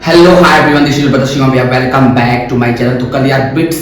Hello hi everyone, this is brother Shivam, welcome back to my channel. तो कल यार bits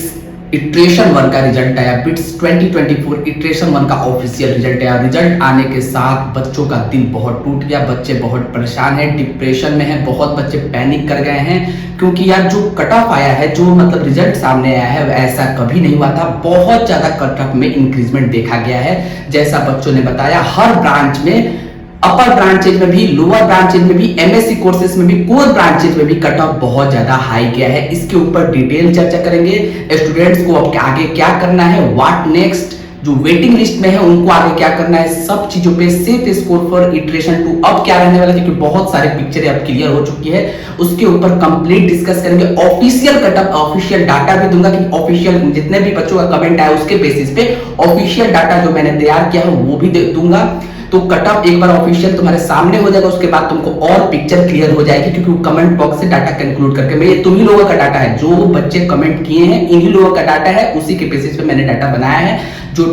iteration 1 का result आया। बिट्स 2024 इटरेशन 1 का ऑफिशियल रिजल्ट आया। रिजल्ट आने के साथ बच्चों का दिल बहुत टूट गया। बच्चे बहुत परेशान हैं, डिप्रेशन में हैं, बहुत बच्चे पैनिक कर गए हैं, क्योंकि यार जो कट ऑफ आया है, जो मतलब रिजल्ट सामने आया है, ऐसा कभी नहीं हुआ था। बहुत ज्यादा कट ऑफ में इंक्रीजमेंट देखा गया है। जैसा बच्चों ने बताया, हर ब्रांच में, अपर ब्रांचेज में भी, लोअर ब्रांचेज में भी, एमएससी कोर्सेज में भी, कोर ब्रांचेज में भी कट ऑफ बहुत ज्यादा हाई गया है। इसके ऊपर डिटेल चर्चा करेंगे। स्टूडेंट्स को अब आगे क्या करना है, व्हाट नेक्स्ट, जो वेटिंग लिस्ट में है उनको आगे क्या करना है, सब चीजों पे सेफ स्कोर फॉर इटरेशन 2 अब क्या रहने वाला है, क्योंकि बहुत सारे पिक्चर अब क्लियर हो चुकी है। उसके ऊपर कंप्लीट डिस्कस करेंगे। Official cut off, official data भी दूंगा कि ऑफिशियल जितने भी बच्चों का कमेंट आया उसके बेसिस पे ऑफिशियल डाटा जो मैंने तैयार किया है वो भी दूंगा। तो कट ऑफ एक बार ऑफिशियल तुम्हारे सामने हो जाएगा, उसके बाद तुमको और पिक्चर क्लियर हो जाएगी, क्योंकि कमेंट बॉक्स से डाटा कंक्लूड करके मैं, ये तुम ही लोगों का डाटा है, जो बच्चे कमेंट किए हैं इन्हीं लोगों का डाटा है, उसी के बेसिस पे मैंने डाटा बनाया है, जो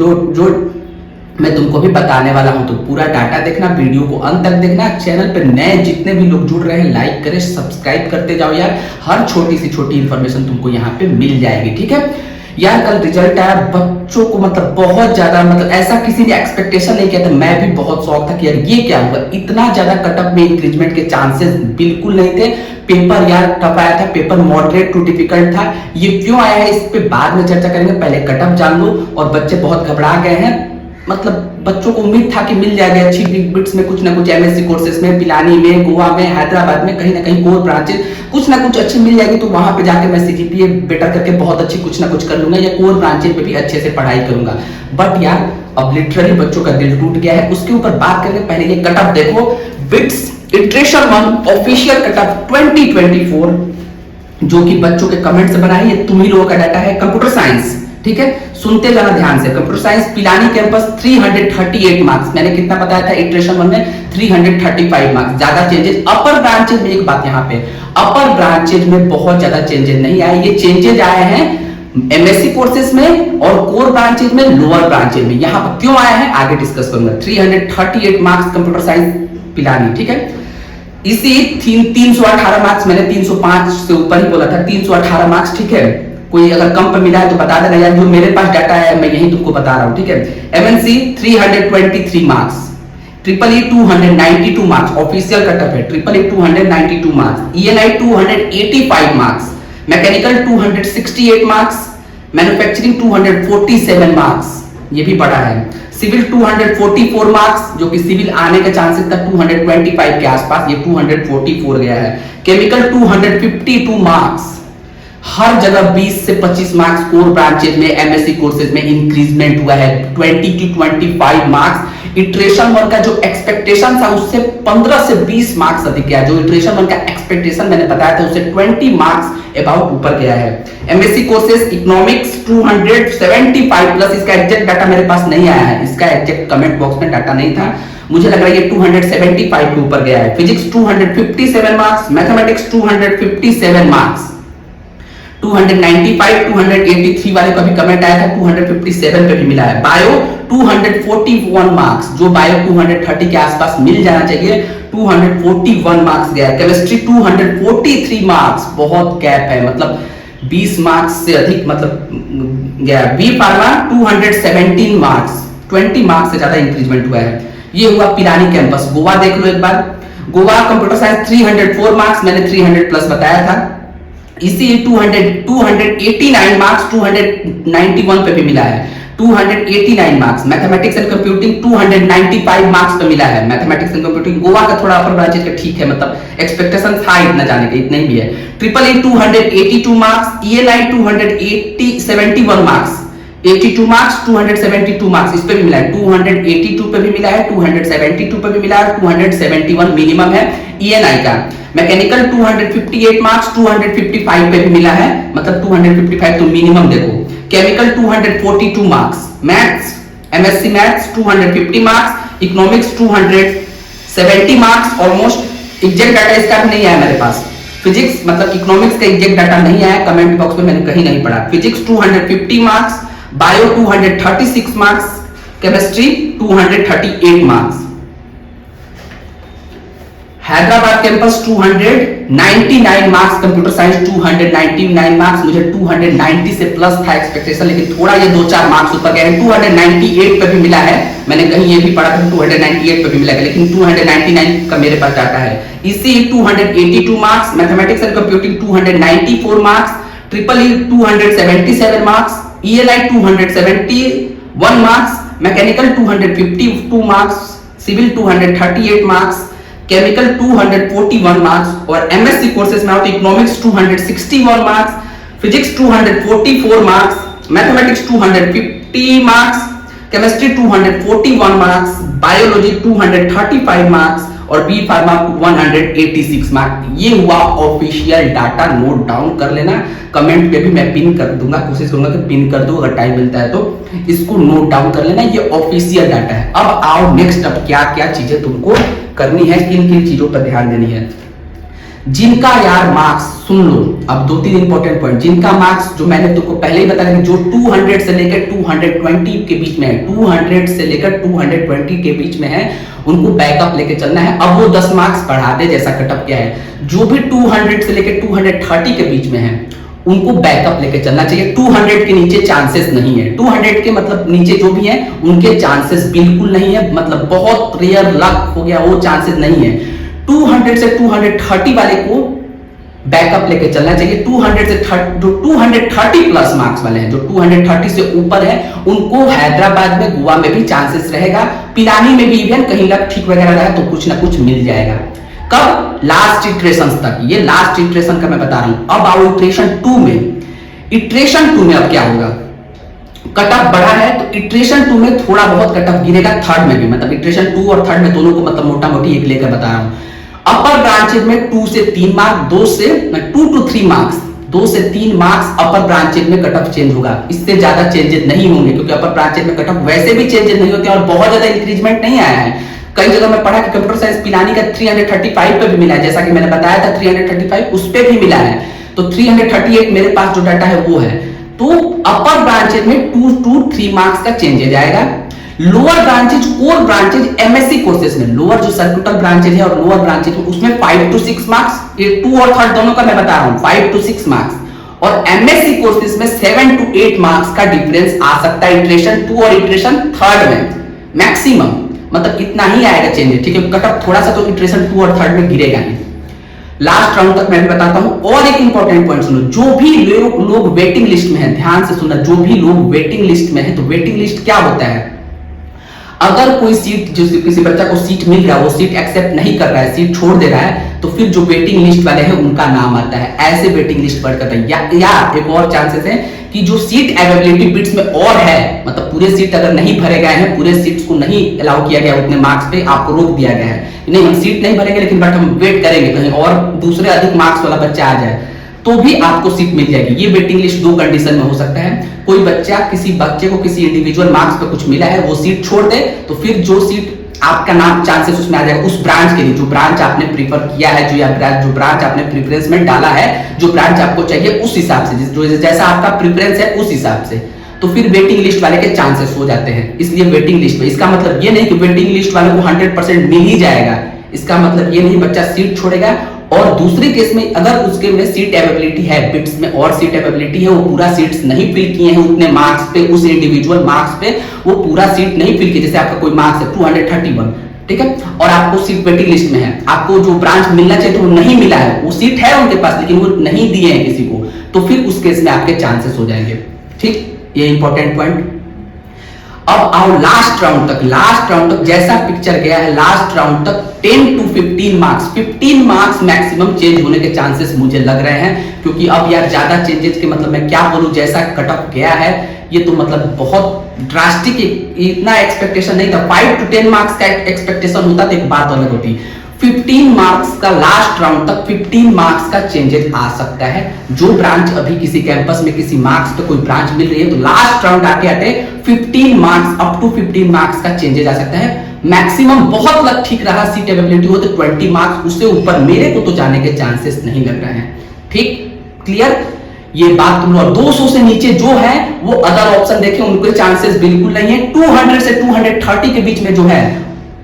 मैं तुमको भी बताने वाला हूं। तो पूरा डाटा देखना, वीडियो को अंत तक देखना। चैनल पे नए जितने भी लोग जुड़ रहे हैं, लाइक करें, सब्सक्राइब करते जाओ यार। हर छोटी से छोटी इंफॉर्मेशन तुमको यहाँ पे मिल जाएगी, ठीक है यार। कल रिजल्ट आया, बच्चों को मतलब बहुत ज्यादा, मतलब ऐसा किसी ने एक्सपेक्टेशन नहीं किया था। मैं भी बहुत शौक था कि यार ये क्या हुआ, इतना ज्यादा कटअप में इंक्रीजमेंट के चांसेस बिल्कुल नहीं थे। पेपर यार टफ आया था, पेपर मॉडरेट टू डिफिकल्ट था। ये क्यों आया है इस पे बाद में चर्चा करेंगे, पहले कटअप जान लो। और बच्चे बहुत घबरा गए हैं, मतलब बच्चों को उम्मीद था कि मिल जाएगा अच्छी बिग बिट्स में, कुछ ना कुछ एमएससी कोर्सेज में, पिलानी में, गोवा में, हैदराबाद में, कहीं ना कहीं कोर ब्रांचेस कुछ ना कुछ अच्छी मिल जाएगी। तो वहां पे जाके मैं सीजीपीए बेटर करके बहुत अच्छी कुछ ना कुछ कर लूंगा, या कोर ब्रांचेस पे भी अच्छे से पढ़ाई करूंगा। बट यार अब लिटरली बच्चों का दिल टूट गया है। उसके ऊपर बात करके पहले ये कटअप देखो। बिट्स इटरेशन 1 ऑफिशियल कटअप 2024 जो कि बच्चों के कमेंट से बना है, ये तुम ही लोगों का डाटा है। कंप्यूटर साइंस, ठीक है, सुनते जाना ध्यान से। Computer science Pilani campus 338 marks, मैंने कितना बताया था इटरेशन 1 में, 335 मार्क्स, ज्यादा चेंजेस। अपर ब्रांचेज में एक बात यहाँ पे, अपर ब्रांचेज में बहुत ज्यादा चेंजेस नहीं आए। ये चेंजेज आए हैं एमएससी कोर्सेज में और कोर ब्रांचेज में, लोअर ब्रांचेज में। यहाँ पर क्यों आया है आगे डिस्कस करूंगा। 338 मार्क्स कंप्यूटर साइंस पिलानी, ठीक है। इसी 318 मार्क्स, मैंने 305 से ऊपर ही बोला था, 318 मार्क्स, ठीक है। कोई अगर कम पे मिला है तो बता देना यार, जो मेरे पास डाटा है मैं यही तुमको बता रहा हूं, ठीक है। MNC 323 marks, triple E 292 marks, official cutoff है। Triple E 292 marks, ENI 285 marks, mechanical 268 marks, manufacturing 247 marks, ये भी बड़ा है। सिविल 244 मार्क्स, जो कि सिविल आने का चांसेस था 225 के आसपास, ये 244 गया है। केमिकल 252 मार्क्स, हर जगह 20 से 25 मार्क्स कोर ब्रांचेज में, एमएससी कोर्सेज में इंक्रीजमेंट हुआ है। 20 to 25 मार्क्स। इटरेशन 1 का जो एक्सपेक्टेशन था उससे 15 से 20 मार्क्स अधिक गया। जो इटरेशन 1 का एक्सपेक्टेशन मैंने बताया था उससे 20 मार्क्स अबाउट ऊपर गया है। एमएससी कोर्सेज इकोनॉमिक्स 275 प्लस, इसका एग्जैक्ट डाटा मेरे पास नहीं आया है, इसका एग्जैक्ट कमेंट बॉक्स में डाटा नहीं था, मुझे लग रहा है ये 275 के ऊपर गया है। फिजिक्स 257 मार्क्स, मैथमेटिक्स 257 मार्क्स, 295, 283 वाले का भी कमेंट आया था, 257 पे भी मिला है। बायो 241 मार्क्स, जो बायो 230 के आसपास मिल जाना चाहिए, 241 मार्क्स गया है। केमिस्ट्री 243 मार्क्स, बहुत गैप है, मतलब 20 मार्क्स से अधिक मतलब गया। बी फार्मा 217 मार्क्स, 20 मार्क्स से ज्यादा इंक्रीजमेंट हुआ है। ये हुआ पिलानी कैंपस। गोवा देख लो एक बार। गोवा कंप्यूटर साइंस 304 मार्क्स, मैंने 300 प्लस बताया था। इसी 289 मार्क्स, 291 पे भी मिला है, 289 marks. Mathematics and computing 295 marks पे मिला है। मैथमेटिक्स एंड कंप्यूटिंग गोवा का थोड़ा अपर ब्रांचेज का ठीक है, मतलब एक्सपेक्टेशन था इतना जाने का, इतना ही भी है। ट्रिपल ई 282 marks, ENI 271 marks, 82 marks, 272 marks, इस पे भी मिला है। 282 पे भी मिला है, 272 पे भी मिला है, 271 मिनिमम है ईएनआई का। मैकेनिकल 258 मार्क्स, 255 पे भी मिला है, मतलब 255 तो मिनिमम देखो। Chemical 242 marks, maths MSc maths 250 marks, economics 270 marks, almost exact data इसका भी नहीं आया मेरे पास। फिजिक्स मतलब इकोनॉमिक्स का एग्जैक्ट डाटा नहीं आया, कमेंट बॉक्स में मैंने कहीं नहीं पढ़ा। Physics 250 marks, bio 236 marks, chemistry 238 marks. Hyderabad campus 299 marks, computer science 299 marks. मुझे 290 से प्लस था एक्सपेक्टेशन, लेकिन थोड़ा ये 2-4 मार्क्स ऊपर गए हैं। 298 पे भी मिला है, मैंने कहीं ये भी पढ़ा था 298 पे भी मिला है, लेकिन 299 का मेरे पास डाटा है। इसी 282 marks, mathematics and computing 294 marks, triple E 277 marks, ELI 271 marks, mechanical 252 marks, civil 238 marks, chemical 241 marks और एमएससी कोर्सेज में आओ तो economics 261 marks, physics 244 marks, mathematics 250 marks, chemistry 241 marks, biology 235 marks और बी फार्मा 186 मार्क्स। ये हुआ official data, note down कर लेना। Comment पे भी मैं पिन कर दूंगा, कोशिश करूंगा कि पिन कर दूं अगर टाइम मिलता है तो। इसको नोट डाउन कर लेना, ये ऑफिशियल डाटा है। अब आओ नेक्स्ट, अब क्या क्या चीजें तुमको करनी है, किन किन चीजों पर ध्यान देनी है। जिनका यार मार्क्स, सुन लो अब 2-3 इंपॉर्टेंट पॉइंट। जिनका मार्क्स जो मैंने तुमको पहले ही बताया कि जो 200 से लेकर 220 के बीच में है, 200 से लेकर 220 के बीच में है, उनको बैकअप लेके चलना है। अब वो 10 मार्क्स बढ़ा दे, जैसा कटअप क्या है। जो भी 200 से लेकर 230 के बीच में है, उनको बैकअप लेके चलना चाहिए। 200 के नीचे चांसेस नहीं है। 200 के मतलब नीचे जो भी है उनके चांसेस बिल्कुल नहीं है, मतलब बहुत रेयर लक हो गया, वो चांसेस नहीं है। 200 से 230 वाले को बैकअप लेके चलना चाहिए। 200 से 230 प्लस मार्क्स वाले हैं, जो 230 से ऊपर है, उनको हैदराबाद में, गोवा में भी चांसेस रहेगा। पिलानी में भी इवन कहीं लक ठीक वगैरह रहा तो कुछ ना कुछ मिल जाएगा। कब? लास्ट इटरेशन तक। ये लास्ट इटरेशन का मैं बता रहा हूं। अब आओ इटरेशन 2 में। इटरेशन 2 में अब क्या होगा? कटअप बढ़ा है तो इटरेशन 2 में थोड़ा बहुत कटअप गिरेगा, थर्ड में भी, मतलब इटरेशन 2 और थर्ड में दोनों को मतलब मोटा मोटी एक लेकर बता रहा हूं। अपर ब्रांचेज में 2 से 3 मार्क्स, 2 to 3 मार्क्स, 2 से 3 मार्क्स अपर ब्रांचेज में कटअप चेंज होगा। इससे ज्यादा चेंजेस नहीं होंगे, क्योंकि अपर ब्रांचेज में कटअप वैसे भी चेंजेस नहीं होते और बहुत ज्यादा इंक्रीजमेंट नहीं आया है। कई जगह मैं पढ़ा कि कंप्यूटर साइंस पिलानी का 335 पे भी मिला है, जैसा कि मैंने बताया था 335 उस पे भी मिला है। तो 338 मेरे पास जो डाटा है वो है। तो अपर ब्रांचेज में 2 to 3 मार्क्स का चेंजेज आएगा। Lower branches, core branches, MSc courses में, लोअर जो सर्किटल ब्रांचेज है और लोअर ब्रांचेज में, उसमें 5 to 6 मार्क्स, ये 2 और थर्ड दोनों का मैं बता रहा हूं, 5 to 6 मार्क्स। और एमएससी कोर्सेज में 7 to 8 मार्क्स का डिफरेंस आ सकता है इटरेशन 2 और इटरेशन थर्ड में, मैक्सिमम, मतलब इतना ही आएगा चेंज। ठीक है, कटअप थोड़ा सा तो इटरेशन 2 और थर्ड में गिरेगा ही। लास्ट राउंड तक मैं भी बताता हूं। और एक इंपॉर्टेंट पॉइंट सुनो, जो भी लोग वेटिंग लिस्ट में है, ध्यान से सुनना, जो भी लोग वेटिंग लिस्ट में है, तो वेटिंग लिस्ट क्या होता है? अगर कोई सीट, जो किसी बच्चा को सीट मिल रहा है, वो सीट एक्सेप्ट नहीं कर रहा है, सीट छोड़ दे रहा है, तो फिर जो वेटिंग लिस्ट वाले हैं उनका नाम आता है। ऐसे वेटिंग लिस्ट बढ़ करता है। या एक और चांसेस है कि जो सीट अवेलेबिलिटी बिट्स में और है, मतलब पूरे सीट अगर नहीं भरे गए हैं, पूरे सीट्स को नहीं अलाउ किया गया उतने मार्क्स पे, आपको रोक दिया गया है, नहीं हम सीट नहीं भरेंगे, लेकिन बट हम वेट करेंगे कहीं और दूसरे अधिक मार्क्स वाला बच्चा आ जाए, तो भी आपको सीट मिल जाएगी। ये वेटिंग लिस्ट 2 कंडीशन में हो सकता है। कोई बच्चा, किसी बच्चे को किसी इंडिविजुअल मार्क्स पे कुछ मिला है, वो सीट छोड़ दे, तो फिर जो सीट आपका नाम चांसेस उसमें आ जाएगा, उस ब्रांच के लिए, जो ब्रांच आपने प्रीफर किया है, जो ब्रांच आपने प्रेफरेंस में डाला है, जो ब्रांच आपको चाहिए उस हिसाब से, जो जैसा आपका प्रेफरेंस है उस हिसाब से, तो फिर वेटिंग लिस्ट वाले के चांसेस हो जाते हैं। इसलिए वेटिंग लिस्ट में, इसका मतलब ये नहीं कि वेटिंग लिस्ट वाले को 100% मिल ही जाएगा, इसका मतलब ये नहीं बच्चा सीट छोड़ेगा। और दूसरे केस में अगर उसके में सीट अवेलेबिलिटी है, बिट्स में और सीट अवेलेबिलिटी है, वो पूरा सीट्स नहीं फिल किए हैं उतने मार्क्स पे, उस इंडिविजुअल मार्क्स पे वो पूरा सीट नहीं फिल किए, जैसे आपका कोई मार्क्स है 231, ठीक है, और आपको सीट वेटिंग लिस्ट में है, आपको जो ब्रांच मिलना चाहिए तो वो नहीं मिला है, वो सीट है उनके पास लेकिन वो नहीं दिए हैं किसी को, तो फिर उस केस में आपके चांसेस हो जाएंगे। ठीक, ये इंपॉर्टेंट पॉइंट। अब आओ लास्ट राउंड तक। लास्ट राउंड तक जैसा पिक्चर गया है, लास्ट राउंड तक 10 to 15 marks, 15 marks maximum change होने के चांसेस मुझे लग रहे हैं, क्योंकि अब यार ज्यादा चेंजेस के मतलब मैं क्या बोलूं, जैसा कटअप गया है ये तो मतलब बहुत ड्रास्टिक, इतना एक्सपेक्टेशन नहीं था। 5 to 10 मार्क्स का एक्सपेक्टेशन होता तो एक बात अलग होती। 15 मार्क्स का लास्ट राउंड तक 15 मार्क्स का चेंजेस आ सकता है। जो ब्रांच अभी किसी कैंपस में किसी मार्क्स पे कोई ब्रांच मिल रही है, तो लास्ट राउंड आते आते 15 मार्क्स, अप टू 15 मार्क्स का चेंजेस आ सकता है। मैक्सिमम बहुत लग ठीक रहा, सीट अवेलेबिलिटी हो तो 20 मार्क्स, उससे ऊपर मेरे को तो जाने के चांसेस नहीं लग रहे हैं। ठीक, क्लियर, ये बात तुम लोग। 200 से नीचे जो है वो अदर ऑप्शन देखें, उनके चांसेस बिल्कुल नहीं है। 200 से 230 के बीच में जो है,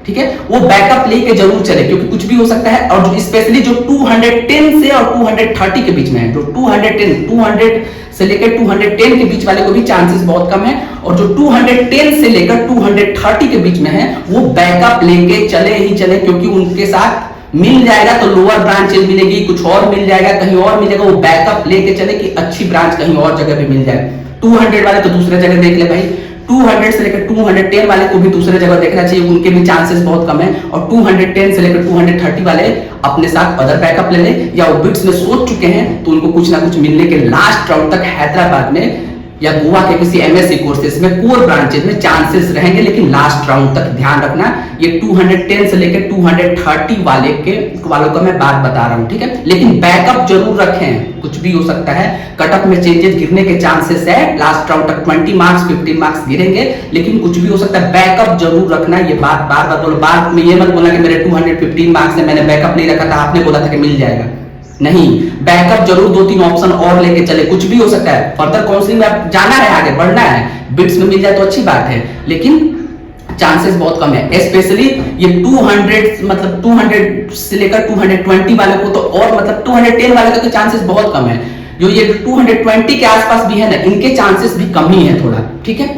ठीक है, वो बैकअप लेके जरूर चले क्योंकि कुछ भी हो सकता है। और जो स्पेशली जो 210 से और 230 के बीच में है, जो 200 से लेकर 210 के बीच वाले को भी चांसेस बहुत कम है, और जो 210 से लेकर 230 के बीच में है वो बैकअप लेके चले ही चले, क्योंकि उनके साथ मिल जाएगा तो लोअर ब्रांचेज मिलेगी, कुछ और मिल जाएगा, कहीं और मिलेगा, वो बैकअप लेके चले कि अच्छी ब्रांच कहीं और जगह पे मिल जाए। 200 वाले तो दूसरे जगह देख ले भाई, 200 से लेकर 210 वाले को भी दूसरे जगह देखना चाहिए, उनके भी चांसेस बहुत कम है। और 210 से लेकर 230 वाले अपने साथ अदर बैकअप ले ले, या वो बिट्स में सोच चुके हैं तो उनको कुछ ना कुछ मिलने के लास्ट राउंड तक हैदराबाद में या गोवा के किसी एमएससी कोर्सेज में कोर ब्रांचेज में चांसेस रहेंगे, लेकिन लास्ट राउंड तक ध्यान रखना। ये 210 से लेकर 230 वालों का मैं बात बता रहा हूं, ठीक है, लेकिन बैकअप जरूर रखें, कुछ भी हो सकता है। कटअप में चेंजेस गिरने के चांसेस है, लास्ट राउंड तक 20 मार्क्स 15 मार्क्स गिरेंगे, लेकिन कुछ भी हो सकता है, बैकअप जरूर रखना। ये बात बार बार बोलो, बात में ये मत बोलना कि मेरे 215 मार्क्स है मैंने बैकअप नहीं रखा था, आपने बोला था कि मिल जाएगा, नहीं, बैकअप जरूर 2-3 ऑप्शन और लेके चले, कुछ भी हो सकता है। फर्दर काउंसलिंग में आप जाना है, आगे बढ़ना है, बिट्स में मिल जाए तो अच्छी बात है, लेकिन चांसेस बहुत कम है। स्पेशली ये 200 से लेकर 220 वाले को तो, और मतलब 210 वाले का तो चांसेस बहुत कम है। जो ये 220 के आसपास भी है ना, इनके चांसेस भी कम ही है थोड़ा, ठीक है।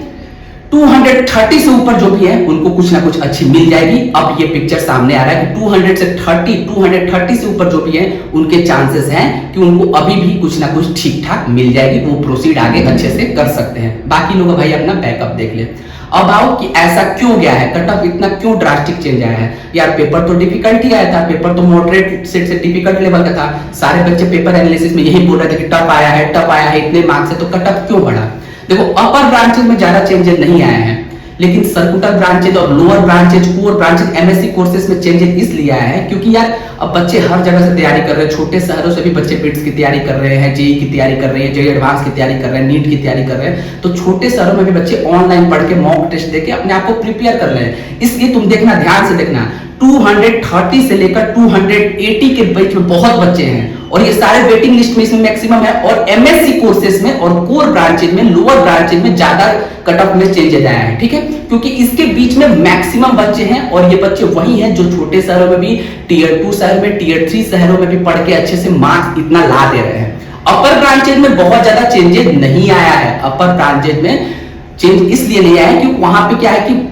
230 से ऊपर जो भी है उनको कुछ ना कुछ अच्छी मिल जाएगी। अब ये पिक्चर सामने आ रहा है कि 230 से ऊपर जो भी है उनके चांसेस हैं कि उनको अभी भी कुछ ना कुछ ठीक ठाक मिल जाएगी, वो प्रोसीड आगे अच्छे से कर सकते हैं। बाकी लोग भाई अपना बैकअप देख ले। अब आओ कि ऐसा क्यों गया है, कट ऑफ इतना क्यों ड्रास्टिक चेंज आया है। यार पेपर तो डिफिकल्ट ही आया था, पेपर तो मॉडरेट से डिफिकल्ट लेवल का था, सारे बच्चे पेपर एनालिसिस में यही बोल रहे थे कि टफ आया है, इतने मार्क्स है, तो कट ऑफ क्यों बढ़ा। देखो अपर ब्रांचेज में ज्यादा चेंजेस नहीं आए हैं, लेकिन सर्कुलर ब्रांचेज और lower branches, core branches, MSc courses में चेंजेस इसलिए आया है क्योंकि यार अब बच्चे हर जगह से तैयारी कर रहे हैं, छोटे शहरों से भी बच्चे बिट्स की तैयारी कर रहे हैं, जेई की तैयारी कर रहे हैं, जेई एडवांस की तैयारी कर रहे हैं, नीट की तैयारी कर रहे हैं, तो छोटे शहरों में भी बच्चे ऑनलाइन पढ़ के मॉक टेस्ट देके अपने आप को प्रिपेयर कर रहे हैं। इसलिए तुम देखना, ध्यान से देखना, 230 से लेकर 280 के बीच में बहुत बच्चे हैं, और ये सारे वेटिंग लिस्ट में इसमें मैक्सिमम है। और एमएससी कोर्सेज में और कोर ब्रांचेज में, लोअर ब्रांचेज में ज्यादा कट ऑफ में चेंजेस आया है, ठीक है, क्योंकि इसके बीच में मैक्सिमम बच्चे हैं, और ये बच्चे वही हैं जो छोटे शहरों में भी, टियर 2 शहर में, टियर 3 शहरों में भी पढ़ के अच्छे से मार्क्स इतना ला दे रहे हैं। अपर ब्रांचेज में बहुत ज्यादा चेंजेस नहीं आया है। अपर ब्रांचेज में चेंज इसलिए नहीं आया क्योंकि वहां पे क्या है कि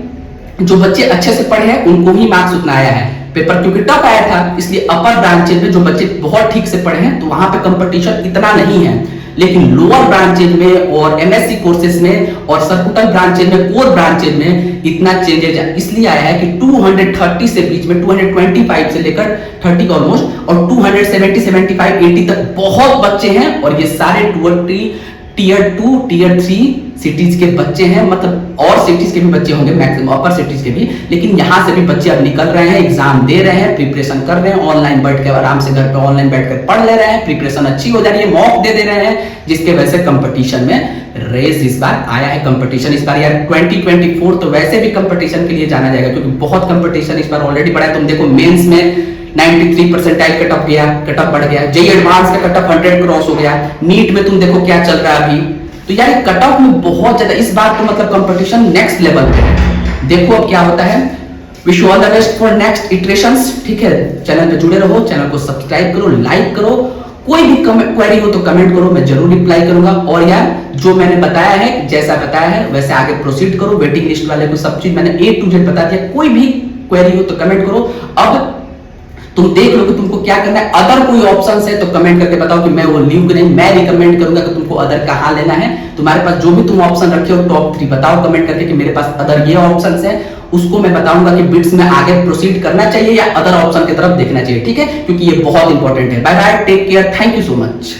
जो बच्चे अच्छे से पढ़े हैं उनको ही मार्क्स उतना आया है, पेपर क्योंकि टफ आया था, इसलिए अपर ब्रांचेज में जो बच्चे बहुत ठीक से पढ़े हैं तो वहां पे कंपटीशन इतना नहीं है। लेकिन लोअर ब्रांचेज में और एमएससी कोर्सेज में और सर्कुलर ब्रांचेज में, कोर ब्रांचेज में इतना चेंजेज इसलिए आया है कि 230 से बीच में 225 से लेकर 30 ऑलमोस्ट, और 270, 75, 80 तक बहुत बच्चे हैं, और ये सारे टियर 2, टियर 3 सिटीज के बच्चे हैं, मतलब और सिटीज के भी बच्चे होंगे मैक्सिमम, अपर सिटीज के भी, लेकिन यहां से भी बच्चे अब निकल रहे हैं, एग्जाम दे रहे हैं, प्रिपरेशन कर रहे हैं, ऑनलाइन बैठ के आराम से घर पे ऑनलाइन बैठकर पढ़ ले रहे हैं, प्रिपरेशन अच्छी हो जा रही है, मॉक दे रहे हैं, जिसके वजह से कंपटीशन में रेस इस बार आया है। कंपटीशन इस बार यार 2024 तो वैसे भी कंपटीशन के लिए जाना जाएगा, क्योंकि बहुत कंपटीशन इस बार ऑलरेडी बढ़ा है। तुम देखो मेंस में 93 परसेंटाइल कट ऑफ गया, कट ऑफ बढ़ गया, जेईई एडवांस का कट ऑफ 100 क्रॉस हो गया, नीट में तुम देखो क्या चल रहा है अभी, तो यार कट ऑफ में बहुत ज्यादा इस बार तो मतलब कंपटीशन नेक्स्ट लेवल पे है। देखो अब क्या होता है। Wish you all the best for next iterations, ठीक है। चैनल पे जुड़े रहो, चैनल को सब्सक्राइब करो, लाइक करो, कोई भी क्वेरी हो तो कमेंट करो, मैं जरूर रिप्लाई करूंगा। और यार जो मैंने बताया है, जैसा बताया है वैसे आगे प्रोसीड करो। वेटिंग लिस्ट वाले को सब चीज मैंने A to Z बता दिया, कोई भी क्वेरी हो तो कमेंट करो। अब तुम देख लो कि तुमको क्या करना है। अदर कोई ऑप्शन है तो कमेंट करके बताओ कि मैं वो लीव नहीं, मैं रिकमेंड करूंगा कि तुमको अदर कहां लेना है। तुम्हारे पास जो भी तुम ऑप्शन रखे हो टॉप 3 बताओ कमेंट करके कि मेरे पास अदर ये ऑप्शंस है, उसको मैं बताऊंगा कि बिट्स में आगे प्रोसीड करना चाहिए या अदर ऑप्शन की तरफ देखना चाहिए, ठीक है, क्योंकि ये बहुत इंपॉर्टेंट है। Bye bye, take care, thank you so much.